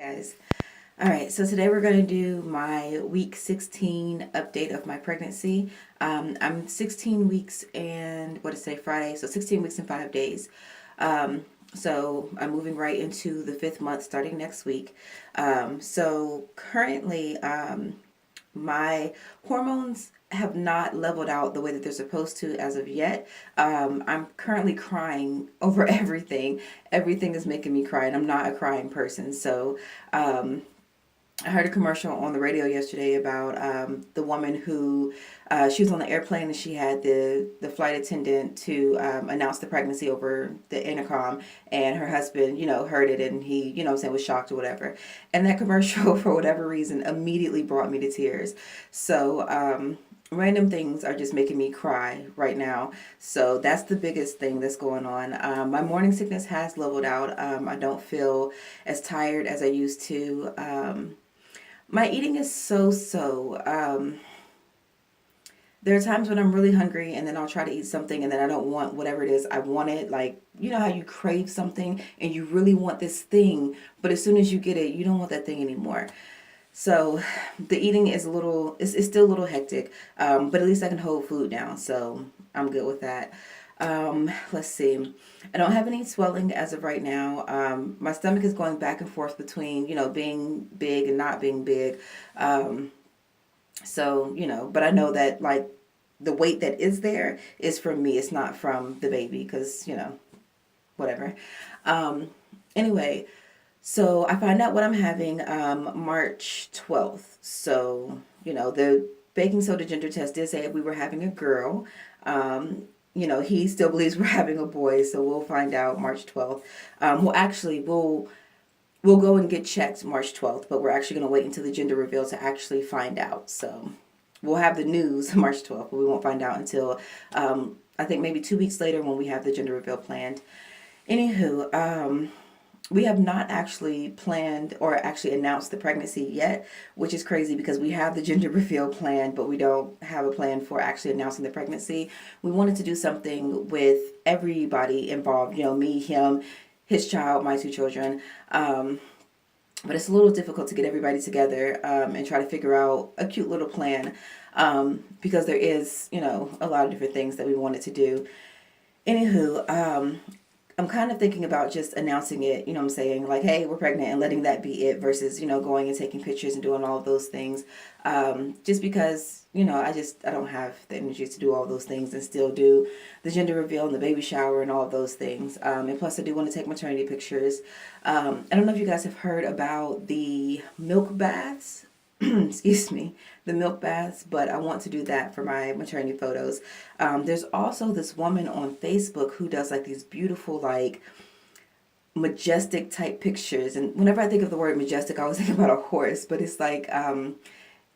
Guys. All right, so today we're going to do my week 16 update of my pregnancy. I'm 16 weeks and what is today, Friday? So 16 weeks and 5 days. So I'm moving right into the 5th month starting next week. So currently, my hormones have not leveled out the way that they're supposed to as of yet. I'm currently crying over everything. Everything is making me cry, and I'm not a crying person. So, I heard a commercial on the radio yesterday about the woman who she was on the airplane and she had the flight attendant to announce the pregnancy over the intercom, and her husband, heard it, and he, was shocked or whatever. And that commercial, for whatever reason, immediately brought me to tears. So, random things are just making me cry right now. So that's the biggest thing that's going on. My morning sickness has leveled out. I don't feel as tired as I used to. My eating is so. There are times when I'm really hungry and then I'll try to eat something and then I don't want whatever it is I wanted. Like, you know how you crave something and you really want this thing, but as soon as you get it, you don't want that thing anymore. So the eating is it's still a little hectic, but at least I can hold food down, so I'm good with that. Let's see. I don't have any swelling as of right now. My stomach is going back and forth between, being big and not being big. Um, but I know that, like, the weight that is there is from me. It's not from the baby because, whatever. Um, anyway, so I find out what I'm having March 12th. So, the baking soda gender test did say we were having a girl. He still believes we're having a boy, so we'll find out March 12th. We'll go and get checked March 12th, but we're actually going to wait until the gender reveal to actually find out. So we'll have the news March 12th, but we won't find out until I think maybe 2 weeks later when we have the gender reveal planned. Anywho, we have not actually planned or actually announced the pregnancy yet, which is crazy because we have the gender reveal planned, but we don't have a plan for actually announcing the pregnancy. We wanted to do something with everybody involved, me, him, his child, my two children. But it's a little difficult to get everybody together and try to figure out a cute little plan because there is, a lot of different things that we wanted to do. Anywho, I'm kind of thinking about just announcing it, what I'm saying, like, hey, we're pregnant, and letting that be it versus, going and taking pictures and doing all of those things. Just because, I don't have the energy to do all those things and still do the gender reveal and the baby shower and all of those things. And plus, I do want to take maternity pictures. I don't know if you guys have heard about the milk baths. Excuse me, the milk baths, but I want to do that for my maternity photos. There's also this woman on Facebook who does like these beautiful, like, majestic type pictures. And whenever I think of the word majestic, I always think about a horse, but it's like,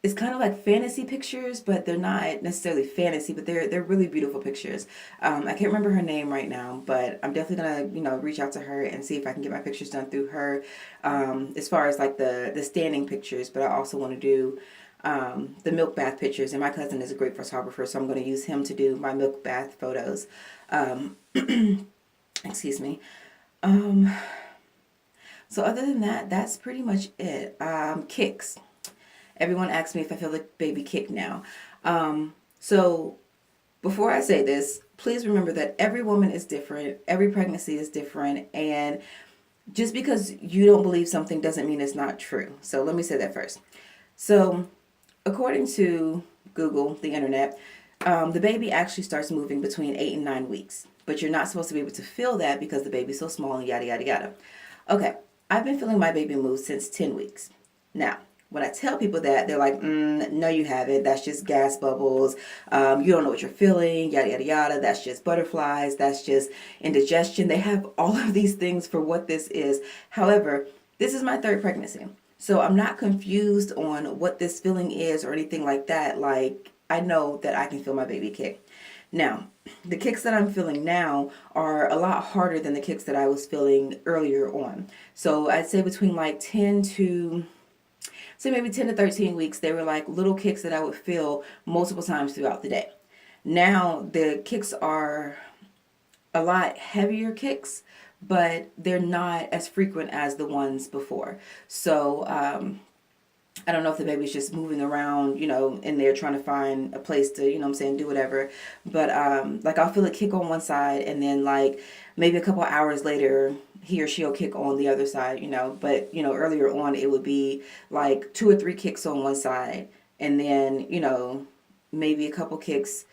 it's kind of like fantasy pictures, but they're not necessarily fantasy, but they're really beautiful pictures. I can't remember her name right now, but I'm definitely gonna reach out to her and see if I can get my pictures done through her. As far as like the standing pictures, but I also want to do the milk bath pictures. And my cousin is a great photographer, so I'm going to use him to do my milk bath photos. Excuse me. So other than that, that's pretty much it. Kicks. Everyone asks me if I feel the baby kick now. So before I say this, please remember that every woman is different. Every pregnancy is different. And just because you don't believe something doesn't mean it's not true. So let me say that first. So according to Google, the internet, the baby actually starts moving between 8 and 9 weeks. But you're not supposed to be able to feel that because the baby's so small and yada, yada, yada. Okay, I've been feeling my baby move since 10 weeks. Now, when I tell people that, they're like, no, you haven't. That's just gas bubbles. You don't know what you're feeling, yada, yada, yada. That's just butterflies. That's just indigestion. They have all of these things for what this is. However, this is my third pregnancy. So I'm not confused on what this feeling is or anything like that. Like, I know that I can feel my baby kick. Now, the kicks that I'm feeling now are a lot harder than the kicks that I was feeling earlier on. So I'd say between like 10 to maybe 10 to 13 weeks, they were like little kicks that I would feel multiple times throughout the day. Now the kicks are a lot heavier kicks but they're not as frequent as the ones before. So I don't know if the baby's just moving around, in there trying to find a place to, do whatever. But like I'll feel it kick on one side, and then like maybe a couple hours later, he or she'll kick on the other side, But earlier on, it would be like 2 or 3 kicks on one side, and then maybe a couple kicks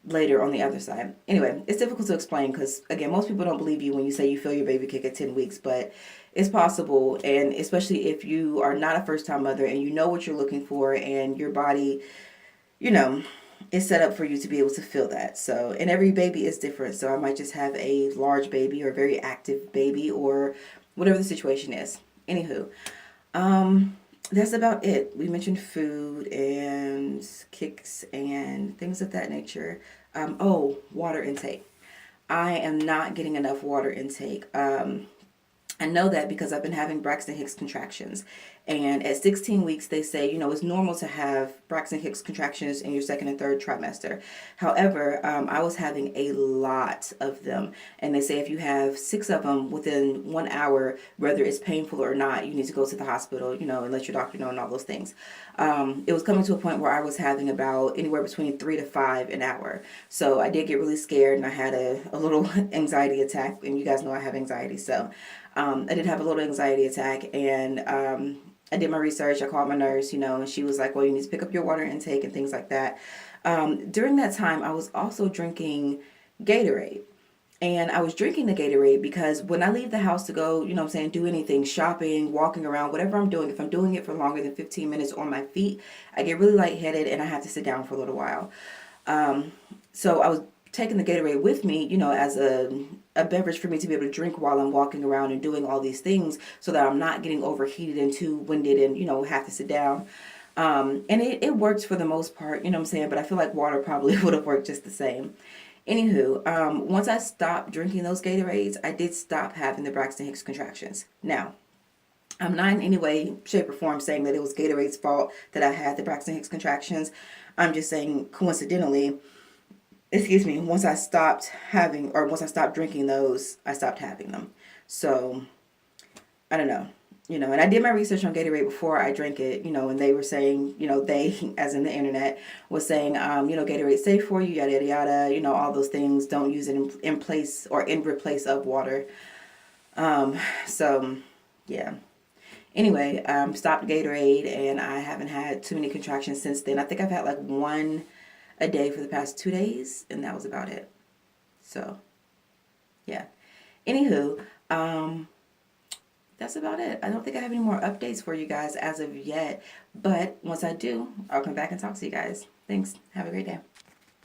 later on the other side. Anyway, it's difficult to explain because, again, most people don't believe you when you say you feel your baby kick at 10 weeks, but it's possible. And especially if you are not a first time mother and you know what you're looking for and your body, you know, is set up for you to be able to feel that. So, and every baby is different. So I might just have a large baby or a very active baby or whatever the situation is. Anywho, that's about it. We mentioned food and kicks and things of that nature. Water intake. I am not getting enough water intake. I know that because I've been having Braxton Hicks contractions. And at 16 weeks, they say, it's normal to have Braxton Hicks contractions in your second and third trimester. However, I was having a lot of them. And they say if you have 6 of them within 1 hour, whether it's painful or not, you need to go to the hospital, and let your doctor know and all those things. It was coming to a point where I was having about anywhere between 3 to 5 an hour. So I did get really scared and I had a little anxiety attack. And you guys know I have anxiety. So I did have a little anxiety attack, and I did my research. I called my nurse, and she was like, well, you need to pick up your water intake and things like that. During that time, I was also drinking Gatorade. And I was drinking the Gatorade because when I leave the house to go, do anything, shopping, walking around, whatever I'm doing, if I'm doing it for longer than 15 minutes on my feet, I get really lightheaded and I have to sit down for a little while. So I was taking the Gatorade with me, as a beverage for me to be able to drink while I'm walking around and doing all these things so that I'm not getting overheated and too winded and, have to sit down. And it works for the most part, but I feel like water probably would have worked just the same. Anywho, once I stopped drinking those Gatorades, I did stop having the Braxton Hicks contractions. Now, I'm not in any way, shape, or form saying that it was Gatorade's fault that I had the Braxton Hicks contractions. I'm just saying, coincidentally, once I stopped drinking those, I stopped having them. So, I don't know. And I did my research on Gatorade before I drank it, and they were saying, they, as in the internet, was saying, Gatorade's safe for you, yada, yada, yada, all those things. Don't use it in place or in replace of water. So, yeah. Anyway, stopped Gatorade, and I haven't had too many contractions since then. I think I've had like one a day for the past 2 days, and that was about it. So, yeah. Anywho, that's about it. I don't think I have any more updates for you guys as of yet, but once I do, I'll come back and talk to you guys. Thanks. Have a great day.